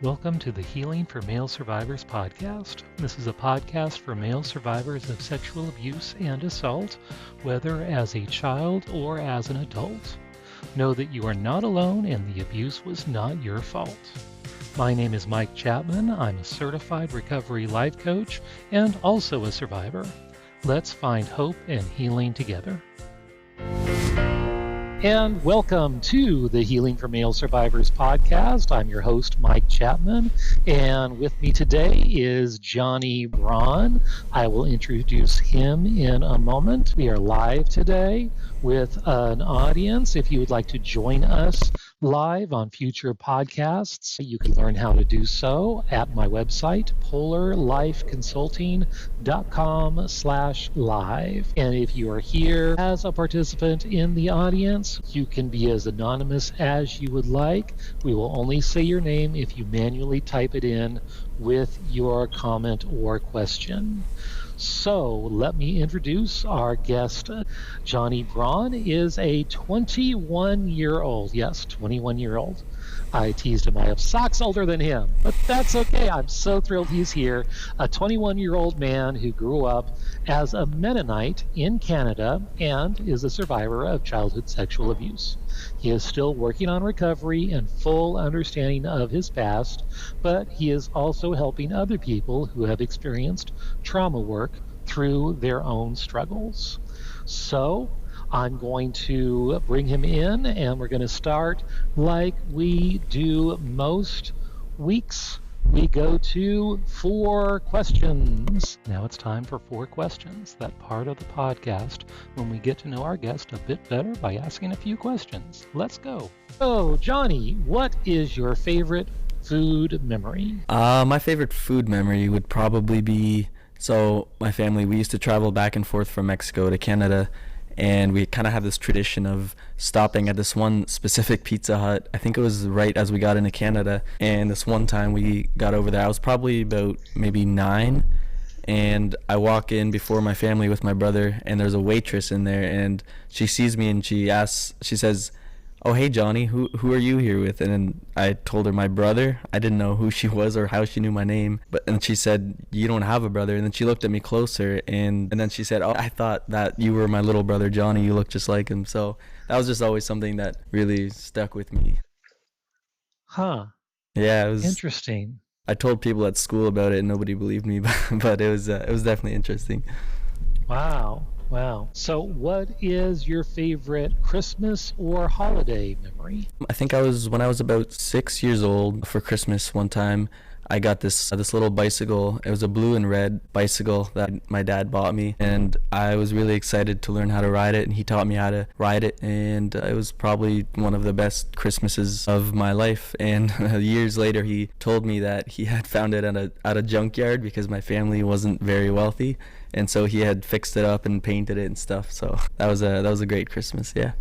Welcome to the Healing for Male Survivors podcast. This is a podcast for male survivors of sexual abuse and assault, whether as a child or as an adult. Know that you are not alone and the abuse was not your fault. My name is Mike Chapman. I'm a certified recovery life coach and also a survivor. Let's find hope and healing together. And welcome to the Healing for Male Survivors podcast. I'm your host, Mike Chapman, and with me today is Johnny Braun. I will introduce him in a moment. We are live today with an audience. If you would like to join us live on future podcasts, you can learn how to do so at my website, polarlifeconsulting.com/live. And if you are here as a participant in the audience, you can be as anonymous as you would like. We will only say your name if you manually type it in with your comment or question. So let me introduce our guest. Johnny Braun is a 21-year-old. Yes, 21-year-old. I teased him. I have socks older than him, but that's okay. I'm so thrilled he's here. A 21-year-old man who grew up as a Mennonite in Canada and is a survivor of childhood sexual abuse. He is still working on recovery and full understanding of his past, but he is also helping other people who have experienced trauma work through their own struggles. So I'm going to bring him in, and we're going to start like we do most weeks. We go to 4 questions. Now it's time for 4 questions, that part of the podcast when we get to know our guest a bit better by asking a few questions. Let's go. So, Johnny, what is your favorite food memory? My favorite food memory would probably be, my family, we used to travel back and forth from Mexico to Canada, and we kind of have this tradition of stopping at this one specific Pizza Hut. I think it was right as we got into Canada, and this one time we got over there, I was probably about maybe 9, and I walk in before my family with my brother, and there's a waitress in there, and she sees me and she says, "Oh, hey Johnny, who are you here with?" And then I told her my brother. I didn't know who she was or how she knew my name, and she said, "You don't have a brother." And then she looked at me closer, and then she said, "Oh, I thought that you were my little brother Johnny, you look just like him." So that was just always something that really stuck with me. Huh. Yeah, it was Interesting. I told people at school about it and nobody believed me, but it was definitely interesting. Wow. So what is your favorite Christmas or holiday memory? I think when I was about 6 years old for Christmas one time. I got this little bicycle. It was a blue and red bicycle that my dad bought me, and I was really excited to learn how to ride it, and he taught me how to ride it, and it was probably one of the best Christmases of my life. And years later he told me that he had found it at a junkyard because my family wasn't very wealthy, and so he had fixed it up and painted it and stuff. So that was a great Christmas. Yeah.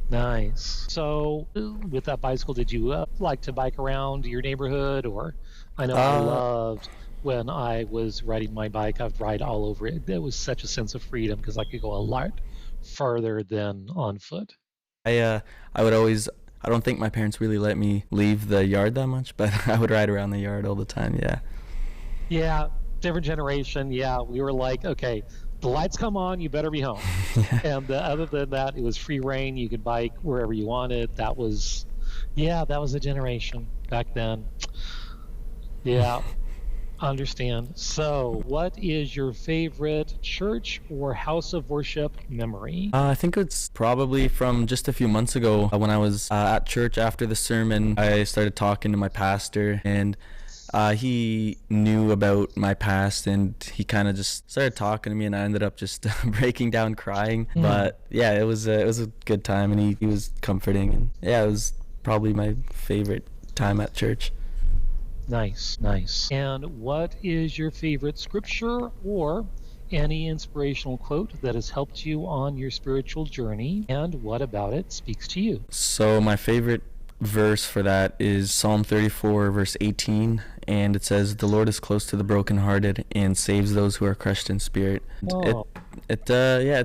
Nice. So with that bicycle, did you like to bike around your neighborhood? Or I know I loved when I was riding my bike, I'd ride all over it. There was such a sense of freedom because I could go a lot further than on foot. I don't think my parents really let me leave the yard that much, but I would ride around the yard all the time. Yeah. Yeah, different generation. Yeah, we were like, okay, the lights come on, you better be home. Yeah. And other than that, it was free reign. You could bike wherever you wanted. That was a generation back then. Yeah, understand. So what is your favorite church or house of worship memory? I think it's probably from just a few months ago when I was at church after the sermon. I started talking to my pastor, and he knew about my past, and he kind of just started talking to me, and I ended up just breaking down crying. But yeah, it was a good time, and he was comforting, and yeah, it was probably my favorite time at church. Nice. And what is your favorite scripture or any inspirational quote that has helped you on your spiritual journey, and what about it speaks to you? So my favorite verse for that is Psalm 34 verse 18, and it says, "The Lord is close to the brokenhearted and saves those who are crushed in spirit." Oh. It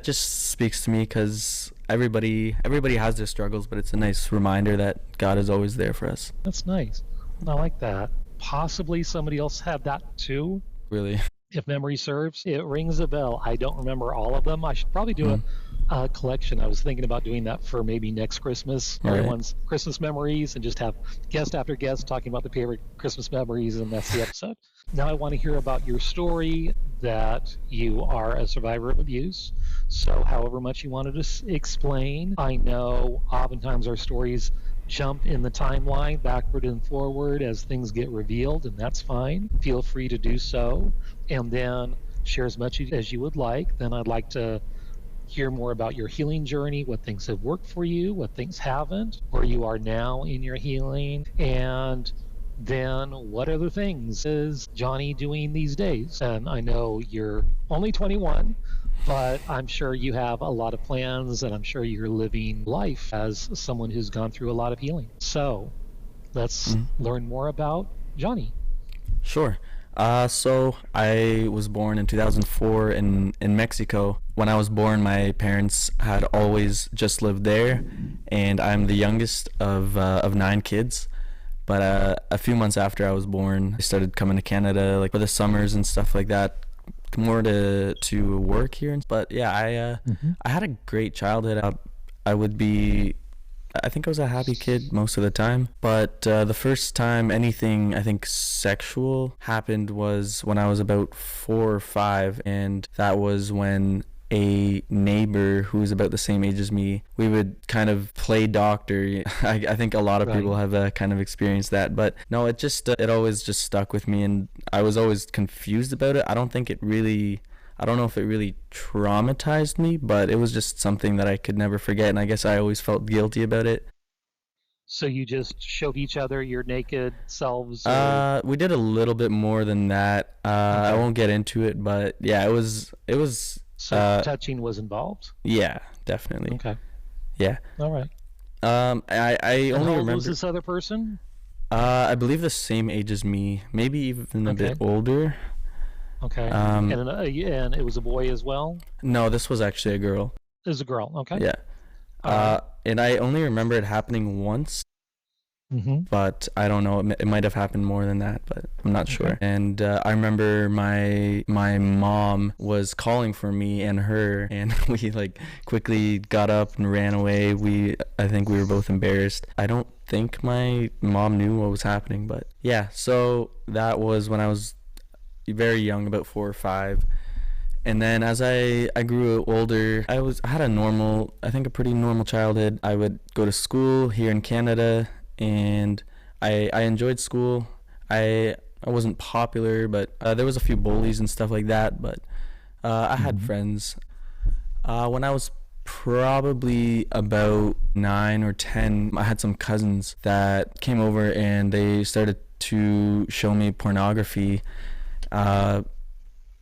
just speaks to me because everybody has their struggles, but it's a nice reminder that God is always there for us. That's nice. I like that. possibly somebody else had that too. Really? If memory serves, it rings a bell. I don't remember all of them. I should probably do a collection. I was thinking about doing that for maybe next Christmas, Right. everyone's Christmas memories, and just have guest after guest talking about the favorite Christmas memories, and that's the episode. Now I want to hear about your story, that you are a survivor of abuse. So however much you wanted to explain, I know oftentimes our stories jump in the timeline backward and forward as things get revealed, and that's fine. Feel free to do so, and then share as much as you would like. Then I'd like to hear more about your healing journey, what things have worked for you, what things haven't, where you are now in your healing, and then what other things is Johnny doing these days? And I know you're only 21, but I'm sure you have a lot of plans, and I'm sure you're living life as someone who's gone through a lot of healing. So let's learn more about Johnny. Sure. So I was born in 2004 in Mexico. When I was born, my parents had always just lived there, and I'm the youngest of 9 kids. But a few months after I was born, I started coming to Canada, like for the summers and stuff like that, more to work here. But yeah, I had a great childhood. I think I was a happy kid most of the time. But the first time anything, I think, sexual happened was when I was about 4 or 5, and that was when a neighbor who was about the same age as me, we would kind of play doctor. I think a lot of people have kind of experienced that, but no, it just it always just stuck with me, and I was always confused about it. I don't know if it really traumatized me, but it was just something that I could never forget, and I guess I always felt guilty about it. So you just showed each other your naked selves? We did a little bit more than that. I won't get into it, but yeah, it was. So touching was involved? Yeah, definitely. Okay. Yeah. All right. I only how old remember. was this other person? I believe the same age as me, maybe even a bit older. Okay. And it was a boy as well? No, this was actually a girl. It was a girl. Okay. Yeah. And I only remember it happening once. But I don't know. It might have happened more than that, but I'm not sure. And I remember my mom was calling for me and her, and we like quickly got up and ran away. I think we were both embarrassed. I don't think my mom knew what was happening, but yeah. So that was when I was very young, about 4 or 5. And then as I grew older, I had a pretty normal childhood. I would go to school here in Canada, and I enjoyed school. I wasn't popular, but there was a few bullies and stuff like that, but I had friends. When I was probably about 9 or 10, I had some cousins that came over, and they started to show me pornography.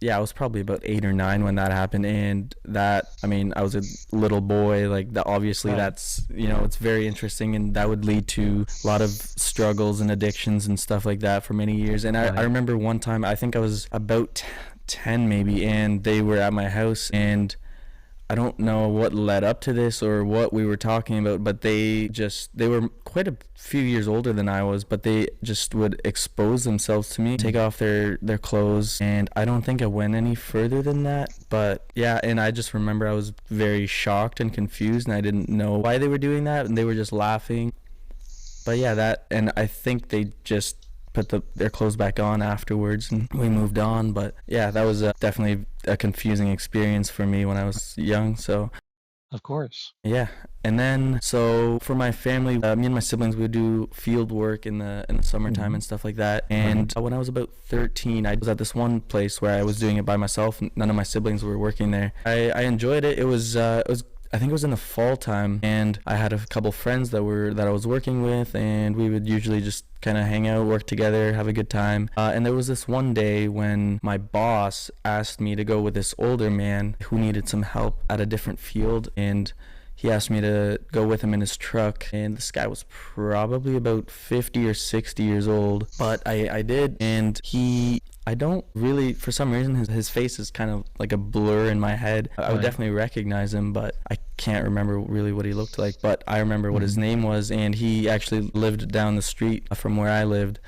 Yeah, I was probably about 8 or 9 when that happened, and I was a little boy, like that. Obviously, that's, it's very interesting, and that would lead to a lot of struggles and addictions and stuff like that for many years. And I remember one time, I think I was about 10 maybe, and they were at my house, and I don't know what led up to this or what we were talking about, but they were quite a few years older than I was, but they just would expose themselves to me, take off their clothes, and I don't think I went any further than that. But yeah, and I just remember I was very shocked and confused, and I didn't know why they were doing that, and they were just laughing. But yeah, and I think they just put their clothes back on afterwards, and we moved on. But yeah, that was definitely a confusing experience for me when I was young. So of course. Yeah. And then so for my family, me and my siblings, we would do field work in the summertime and stuff like that. And when I was about 13, I was at this one place where I was doing it by myself. None of my siblings were working there. I enjoyed it. It was I think it was in the fall time, and I had a couple friends that I was working with, and we would usually just kind of hang out, work together, have a good time. And there was this one day when my boss asked me to go with this older man who needed some help at a different field, and he asked me to go with him in his truck. And this guy was probably about 50 or 60 years old, but I did. And I don't really, for some reason, his face is kind of like a blur in my head. I would definitely recognize him, but I can't remember really what he looked like. But I remember what his name was, and he actually lived down the street from where I lived.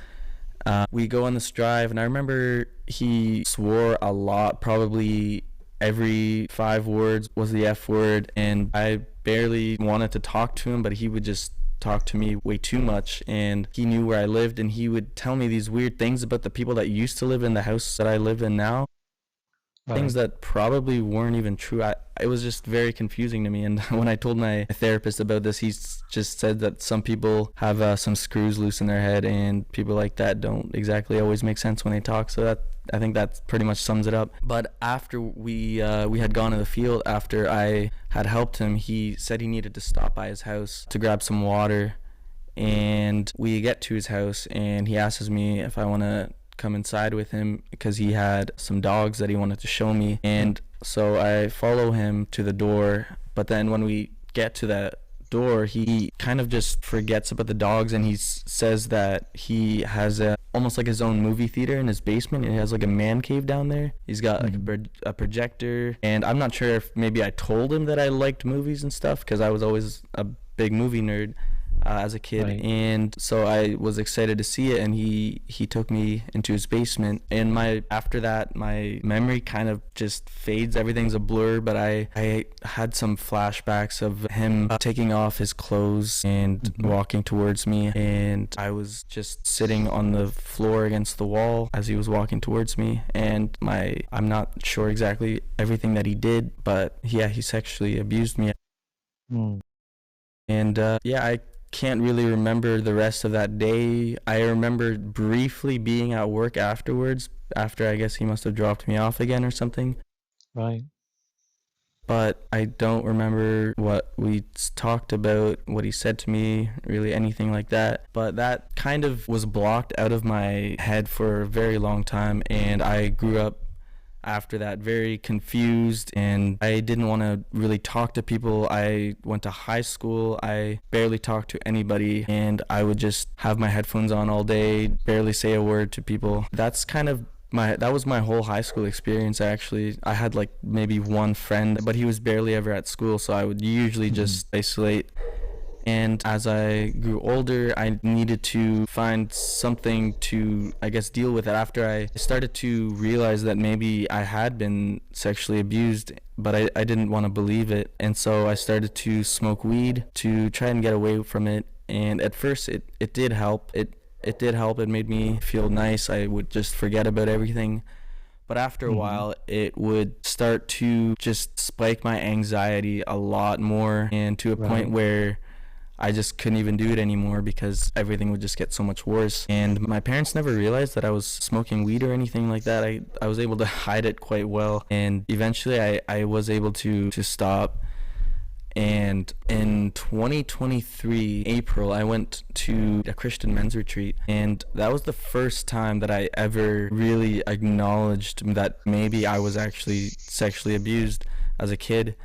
We go on this drive, and I remember he swore a lot. Probably every 5 words was the F word, and I barely wanted to talk to him, but he would just talk to me way too much. And he knew where I lived, and he would tell me these weird things about the people that used to live in the house that I live in now. Things that probably weren't even true. It was just very confusing to me. And when I told my therapist about this, he just said that some people have some screws loose in their head, and people like that don't exactly always make sense when they talk. So that, I think that pretty much sums it up. But after we had gone to the field, after I had helped him, he said he needed to stop by his house to grab some water. And we get to his house, and he asks me if I want to come inside with him because he had some dogs that he wanted to show me. And so I follow him to the door, but then when we get to that door, he kind of just forgets about the dogs, and he says that he has almost like his own movie theater in his basement. He has like a man cave down there. He's got like a projector, and I'm not sure if maybe I told him that I liked movies and stuff, because I was always a big movie nerd as a kid. And so I was excited to see it, and he took me into his basement. And after that, my memory kind of just fades. Everything's a blur, but I had some flashbacks of him taking off his clothes and walking towards me, and I was just sitting on the floor against the wall as he was walking towards me. And I'm not sure exactly everything that he did, but yeah, he sexually abused me. And I can't really remember the rest of that day. I remember briefly being at work afterwards, after I guess he must have dropped me off again or something. Right. But I don't remember what we talked about, what he said to me, really anything like that. But that kind of was blocked out of my head for a very long time, and I grew up after that very confused, and I didn't want to really talk to people. I went to high school, I barely talked to anybody, and I would just have my headphones on all day, barely say a word to people. That's kind of that was my whole high school experience. Actually, I had like maybe one friend, but he was barely ever at school, so I would usually just isolate. And as I grew older, I needed to find something to, I guess, deal with it. After I started to realize that maybe I had been sexually abused, but I didn't want to believe it. And so I started to smoke weed to try and get away from it. And at first, it did help. It did help. It made me feel nice. I would just forget about everything. But after a while, it would start to just spike my anxiety a lot more, and to a point where I just couldn't even do it anymore because everything would just get so much worse. And my parents never realized that I was smoking weed or anything like that. I was able to hide it quite well, and eventually I was able to stop. And in 2023 April, I went to a Christian men's retreat, and that was the first time that I ever really acknowledged that maybe I was actually sexually abused as a kid.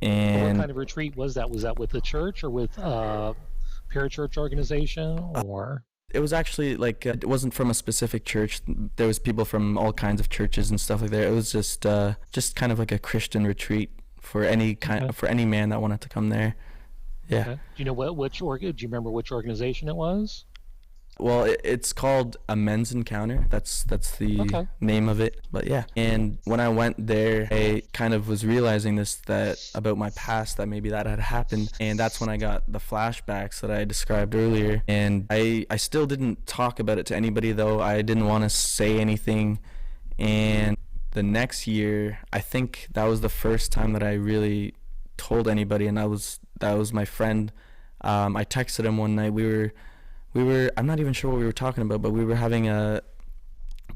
And what kind of retreat was that? Was that with the church or with a parachurch organization, or? It was actually like it wasn't from a specific church. There was people from all kinds of churches and stuff like that. It was just kind of like a Christian retreat for any for any man that wanted to come there. Yeah. Okay. Do you know do you remember which organization it was? Well, it's called a men's encounter. That's the name of it. But yeah, and when I went there, I kind of was realizing that about my past, that maybe that had happened, and that's when I got the flashbacks that I described earlier. And I still didn't talk about it to anybody, though. I didn't want to say anything. And the next year, I think that was the first time that I really told anybody, and that was my friend. I texted him one night. We were I'm not even sure what we were talking about, but we were having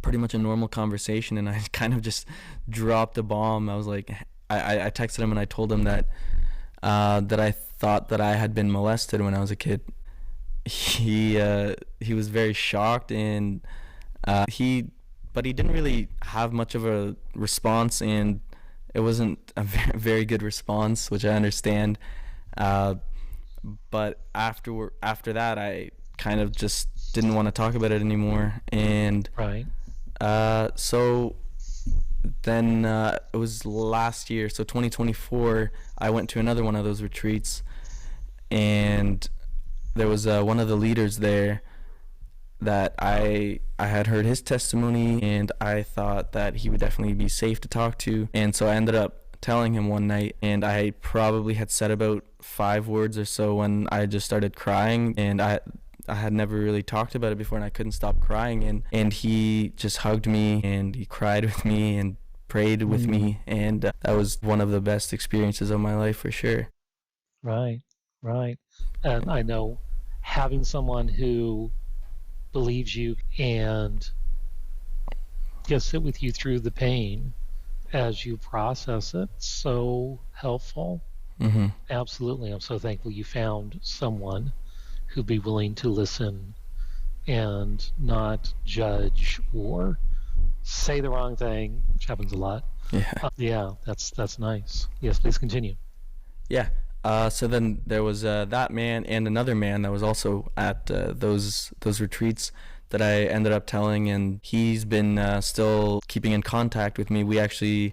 pretty much a normal conversation, and I kind of just dropped a bomb. I was like, I texted him and I told him that I thought that I had been molested when I was a kid. He was very shocked, and but he didn't really have much of a response, and it wasn't a very good response, which I understand. But after that, I kind of just didn't want to talk about it anymore. And so then it was last year, so 2024, I went to another one of those retreats, and there was one of the leaders there, that I had heard his testimony, and I thought that he would definitely be safe to talk to. And so I ended up telling him one night, and I probably had said about 5 words or so when I just started crying, and I had never really talked about it before, and I couldn't stop crying, and he just hugged me and he cried with me and prayed with me, and that was one of the best experiences of my life for sure. Right, right. And I know having someone who believes you and can sit with you through the pain as you process it, so helpful. Mm-hmm. Absolutely. I'm so thankful you found someone who'd be willing to listen and not judge or say the wrong thing, which happens a lot. Yeah, that's nice. Yes, please continue. Yeah. So then there was that man and another man that was also at those retreats that I ended up telling, and he's been still keeping in contact with me.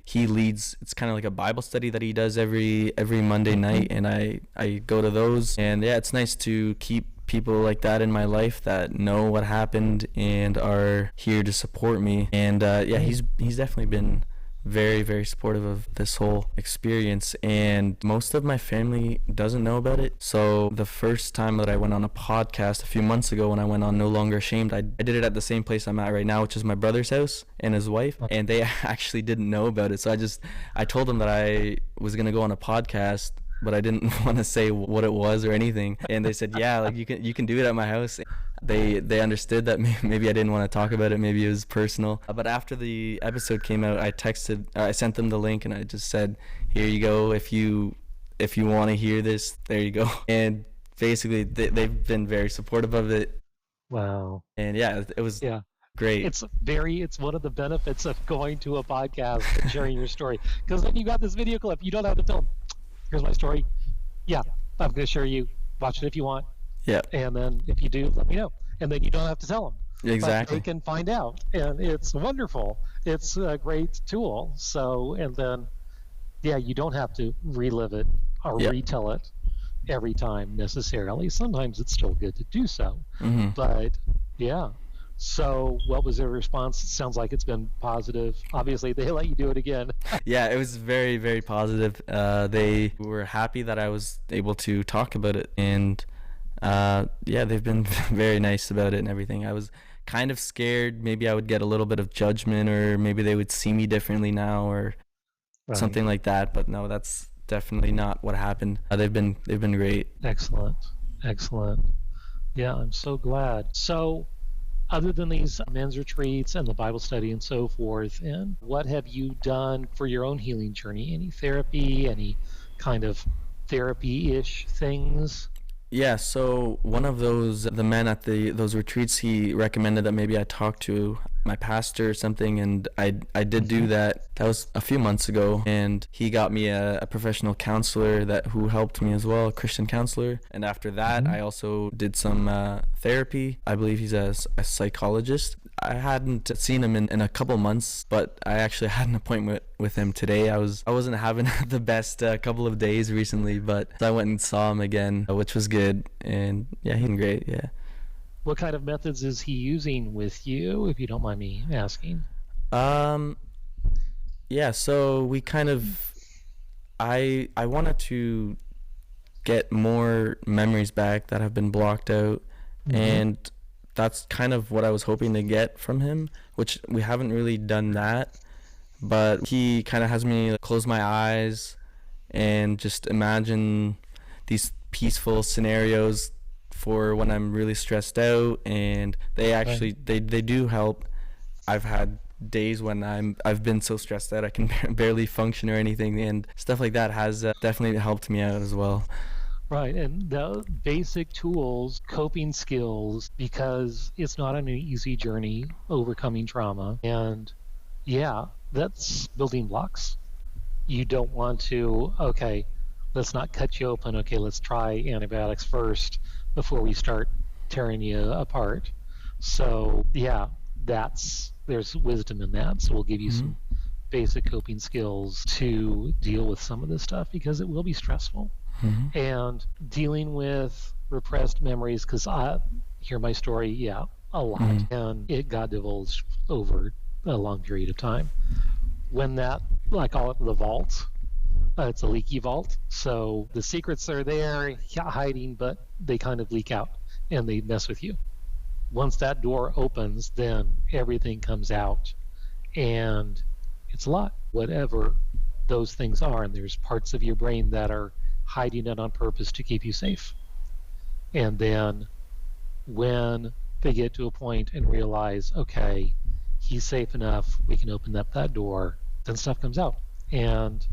He leads, it's kind of like a Bible study that he does every Monday night, and I go to those, and yeah, it's nice to keep people like that in my life that know what happened and are here to support me. And yeah, he's definitely been very, very supportive of this whole experience, and most of my family doesn't know about it. So the first time that I went on a podcast a few months ago, when I went on No Longer Ashamed, I did it at the same place I'm at right now, which is my brother's house and his wife, and they actually didn't know about it. So I told them that I was gonna go on a podcast, but I didn't want to say what it was or anything, and they said, yeah, like you can do it at my house. They understood that maybe I didn't want to talk about it, maybe it was personal. But after the episode came out, I sent them the link, and I just said, here you go, if you want to hear this, there you go. And basically they've been very supportive of it. Wow. And yeah, it was great. It's one of the benefits of going to a podcast and sharing your story, because then you got this video clip, you don't have to tell them, here's my story, yeah, I'm going to share you, watch it if you want. Yeah. And then if you do, let me know. And then you don't have to tell them. Exactly. But they can find out. And it's wonderful. It's a great tool. So, and then, yeah, you don't have to relive it or retell it every time necessarily. Sometimes it's still good to do so. Mm-hmm. But, yeah. So what was their response? It sounds like it's been positive. Obviously, they let you do it again. Yeah, it was very, very positive. They were happy that I was able to talk about it, and yeah, they've been very nice about it and everything. I was kind of scared maybe I would get a little bit of judgment, or maybe they would see me differently now, or something like that. But no, that's definitely not what happened. They've been great. Excellent. Yeah, I'm so glad. So, other than these men's retreats and the Bible study and so forth, and what have you done for your own healing journey? Any therapy, any kind of therapy-ish things? Yeah, so one of the men at those retreats, he recommended that maybe I talk to my pastor or something, and I did do that. That was a few months ago, and he got me a professional counselor who helped me as well, a Christian counselor. And after that, I also did some therapy. I believe he's a psychologist. I hadn't seen him in a couple months, but I actually had an appointment with him today. I wasn't having the best couple of days recently, but I went and saw him again, which was good. And yeah, he's great. Yeah. What kind of methods is he using with you, if you don't mind me asking? Yeah, so we kind of, I wanted to get more memories back that have been blocked out, and that's kind of what I was hoping to get from him, which we haven't really done that. But he kind of has me close my eyes and just imagine these peaceful scenarios for when I'm really stressed out, and they actually they do help. I've had days when I've been so stressed out I can barely function or anything, and stuff like that has definitely helped me out as well. Right, and the basic tools, coping skills, because it's not an easy journey overcoming trauma, and yeah, that's building blocks. You don't want to, okay, let's not cut you open, okay, let's try antibiotics first before we start tearing you apart. So yeah, there's wisdom in that. So we'll give you some basic coping skills to deal with some of this stuff, because it will be stressful. And dealing with repressed memories, because I hear my story, yeah, a lot, and it got divulged over a long period of time. When that, I call it the vault, it's a leaky vault, so the secrets are there hiding, but they kind of leak out and they mess with you. Once that door opens, then everything comes out, and it's a lot, whatever those things are, and there's parts of your brain that are hiding it on purpose to keep you safe. And then when they get to a point and realize, okay, he's safe enough, we can open up that door, then stuff comes out. And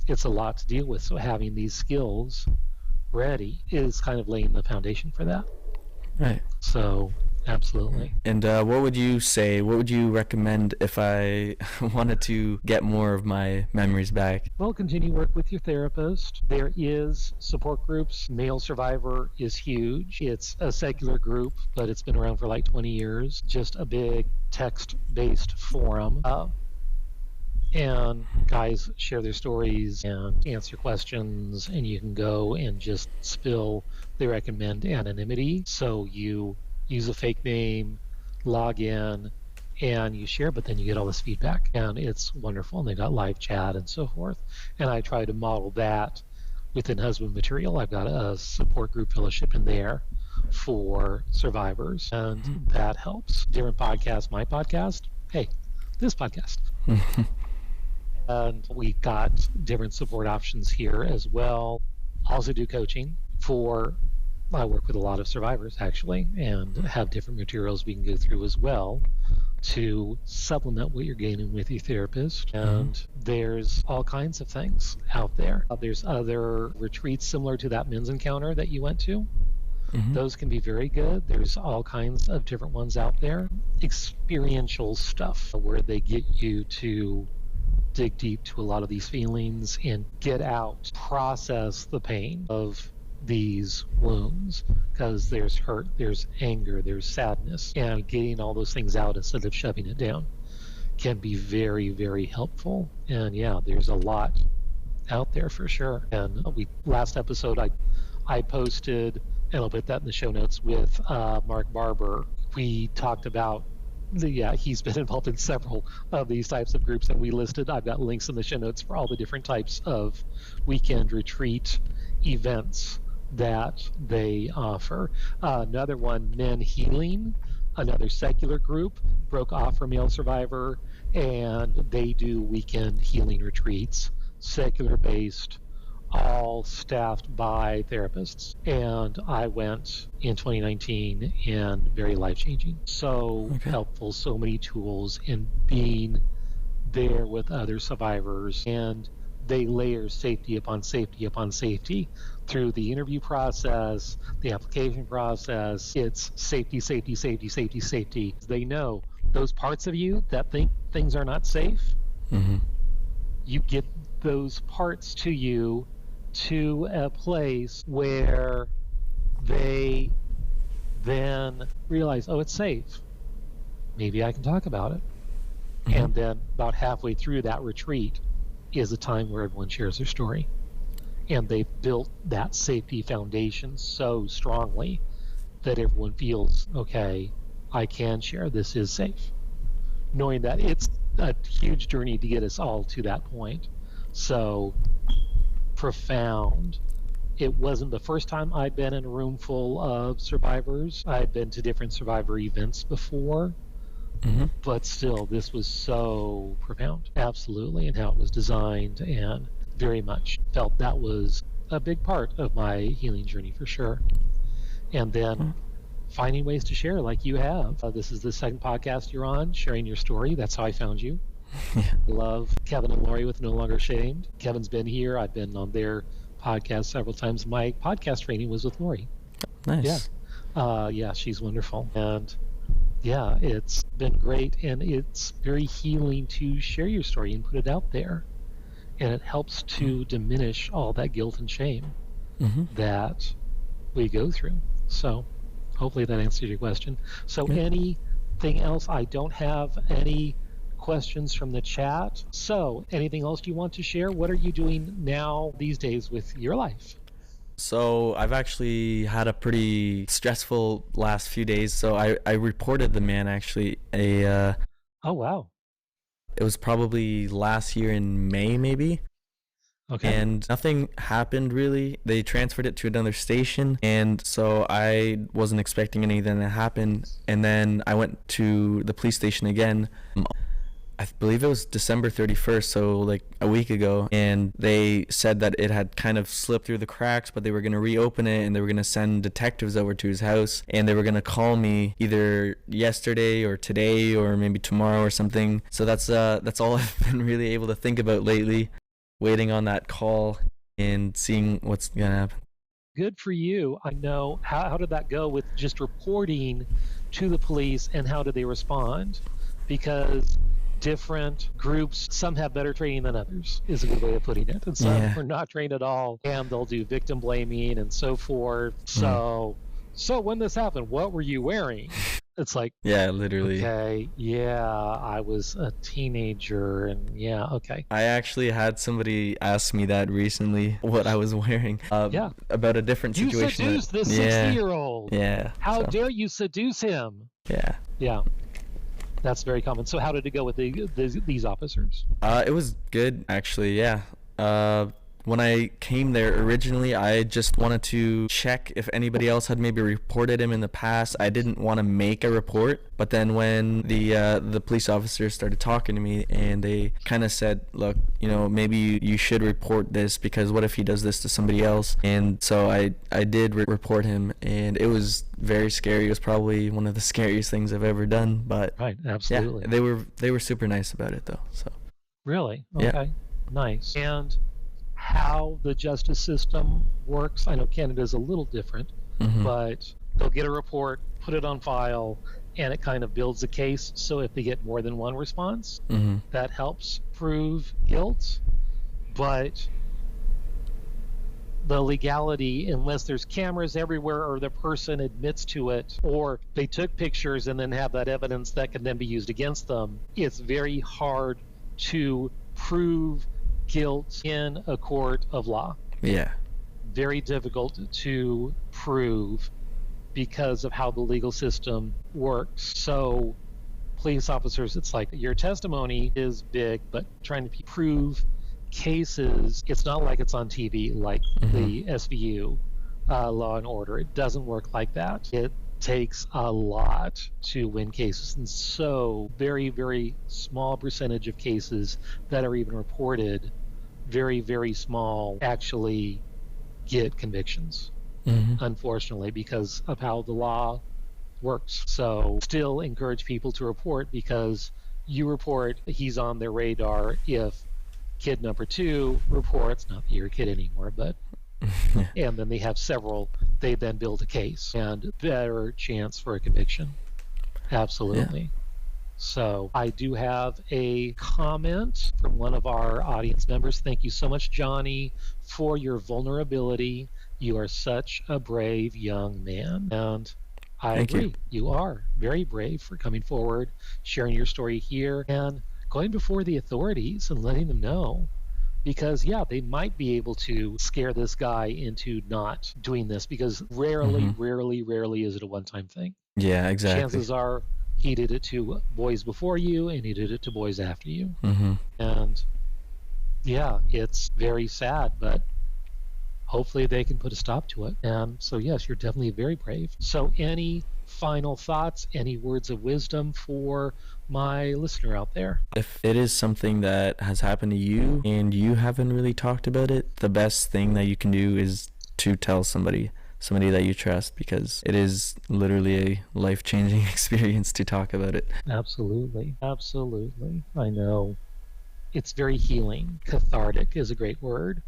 it's a lot to deal with. So having these skills ready is kind of laying the foundation for that. Right. So absolutely. And what would you recommend if I wanted to get more of my memories back? Well, continue work with your therapist. There is support groups. Male Survivor is huge. It's a secular group, but it's been around for like 20 years. Just a big text-based forum. And guys share their stories and answer questions, and you can go and just spill. They recommend anonymity, so you use a fake name, log in, and you share, but then you get all this feedback, and it's wonderful. And they got live chat and so forth. And I try to model that within husband material. I've got a support group fellowship in there for survivors, and that helps. Different podcasts, my podcast, hey, this podcast. And we've got different support options here as well. Also do coaching I work with a lot of survivors actually, and have different materials we can go through as well to supplement what you're gaining with your therapist. And there's all kinds of things out there. There's other retreats similar to that men's encounter that you went to. Those can be very good. There's all kinds of different ones out there. Experiential stuff where they get you to dig deep to a lot of these feelings and get out, process the pain of these wounds, because there's hurt, there's anger, there's sadness, and getting all those things out instead of shoving it down can be very, very helpful. And yeah, there's a lot out there for sure. And last episode I posted, and I'll put that in the show notes, with Mark Barber. We talked about he's been involved in several of these types of groups, and we listed, I've got links in the show notes for all the different types of weekend retreat events that they offer. Another one, Men Healing, another secular group, broke off from Male Survivor, and they do weekend healing retreats, secular based, all staffed by therapists. And I went in 2019, and very life-changing. So helpful, so many tools in being there with other survivors. And they layer safety upon safety upon safety through the interview process, the application process. It's safety, safety, safety, safety, safety. They know those parts of you that think things are not safe, you get those parts to you to a place where they then realize, oh, it's safe. Maybe I can talk about it. And then about halfway through that retreat is a time where everyone shares their story. And they've built that safety foundation so strongly that everyone feels, okay, I can share, this is safe. Knowing that it's a huge journey to get us all to that point. So profound. It wasn't the first time I'd been in a room full of survivors. I'd been to different survivor events before, but still, this was so profound. Absolutely. And how it was designed, and very much felt that was a big part of my healing journey for sure. And then finding ways to share like you have. This is the second podcast you're on, sharing your story. That's how I found you. I love Kevin and Lori with No Longer Shamed. Kevin's been here. I've been on their podcast several times. My podcast training was with Lori. Nice. Yeah, she's wonderful. And yeah, it's been great. And it's very healing to share your story and put it out there. And it helps to diminish all that guilt and shame that we go through. So hopefully that answered your question. So anything else? I don't have any questions from the chat. So anything else you want to share? What are you doing now these days with your life? So I've actually had a pretty stressful last few days. So I reported the man actually Oh, wow. it was probably last year in May maybe. Okay. And nothing happened really. They transferred it to another station, and so I wasn't expecting anything to happen. And then I went to the police station again. I believe it was December 31st, so like a week ago, and they said that it had kind of slipped through the cracks, but they were going to reopen it and they were going to send detectives over to his house, and they were going to call me either yesterday or today or maybe tomorrow or something. So that's all I've been really able to think about lately, waiting on that call and seeing what's going to happen. Good for you. I know. How did that go with just reporting to the police, and how did they respond? Because different groups, some have better training than others, is a good way of putting it. And some are not trained at all, and they'll do victim blaming and so forth. So when this happened, what were you wearing? It's like, yeah, literally. Okay, yeah, I was a teenager, and yeah, okay. I actually had somebody ask me that recently, what I was wearing. About a different situation. You seduced this 60-year-old. Yeah. How dare you seduce him? Yeah. Yeah. That's very common. So how did it go with these officers? It was good, actually, yeah. When I came there originally, I just wanted to check if anybody else had maybe reported him in the past. I didn't want to make a report, but then when the police officers started talking to me, and they kind of said, look, maybe you should report this, because what if he does this to somebody else? And so I did report him, and it was very scary. It was probably one of the scariest things I've ever done, but right, absolutely. Yeah, they were super nice about it though. So really, okay, nice. And how the justice system works, I know Canada's a little different, but they'll get a report, put it on file, and it kind of builds a case. So if they get more than one response, that helps prove guilt. But the legality, unless there's cameras everywhere, or the person admits to it, or they took pictures and then have that evidence that can then be used against them, it's very hard to prove guilt in a court of law. Yeah. Very difficult to prove because of how the legal system works. So police officers, it's like your testimony is big, but trying to prove cases, it's not like it's on TV like the SVU, Law and Order. It doesn't work like that. It takes a lot to win cases, and so very, very small percentage of cases that are even reported, very, very small, actually get convictions, unfortunately, because of how the law works. So still encourage people to report, because you report, he's on their radar. If kid number 2 reports, not that you're a kid anymore, but and then they have several, they then build a case and better chance for a conviction. Absolutely. Yeah. So I do have a comment from one of our audience members. Thank you so much, Johnny, for your vulnerability. You are such a brave young man. And I agree. You are very brave for coming forward, sharing your story here, and going before the authorities and letting them know. Because, yeah, they might be able to scare this guy into not doing this, because rarely is it a one-time thing. Yeah, exactly. Chances are he did it to boys before you, and he did it to boys after you. And, yeah, it's very sad, but hopefully they can put a stop to it. And so, yes, you're definitely very brave. So any final thoughts, any words of wisdom for my listener out there? If it is something that has happened to you and you haven't really talked about it, the best thing that you can do is to tell somebody that you trust, because it is literally a life-changing experience to talk about it. Absolutely. I know. It's very healing. Cathartic is a great word.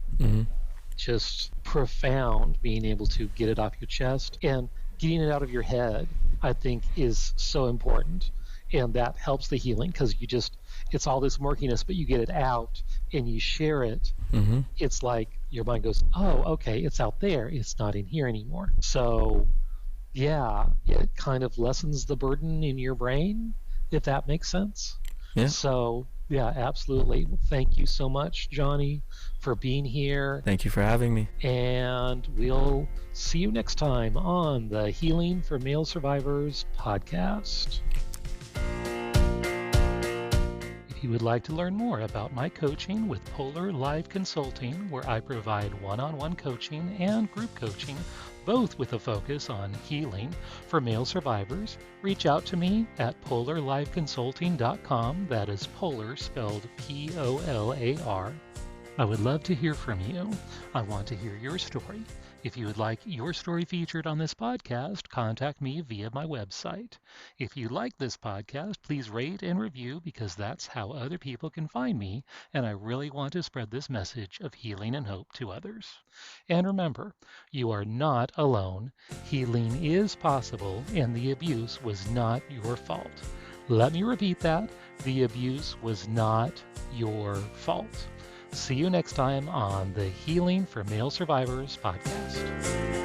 Just profound, being able to get it off your chest, and getting it out of your head, I think, is so important. And that helps the healing, because it's all this murkiness, but you get it out and you share it. It's like your mind goes, oh, okay, it's out there. It's not in here anymore. So, yeah, it kind of lessens the burden in your brain, if that makes sense. Yeah. So Yeah, absolutely. Well, thank you so much, Johnny, for being here. Thank you for having me. And we'll see you next time on the Healing for Male Survivors podcast. If you would like to learn more about my coaching with Polar Live Consulting, where I provide one-on-one coaching and group coaching, both with a focus on healing for male survivors, reach out to me at polarliveconsulting.com. That is Polar spelled Polar. I would love to hear from you. I want to hear your story. If you would like your story featured on this podcast, contact me via my website. If you like this podcast, please rate and review because that's how other people can find me, and I really want to spread this message of healing and hope to others. And remember, you are not alone. Healing is possible, and the abuse was not your fault. Let me repeat that. The abuse was not your fault. See you next time on the Healing for Male Survivors podcast.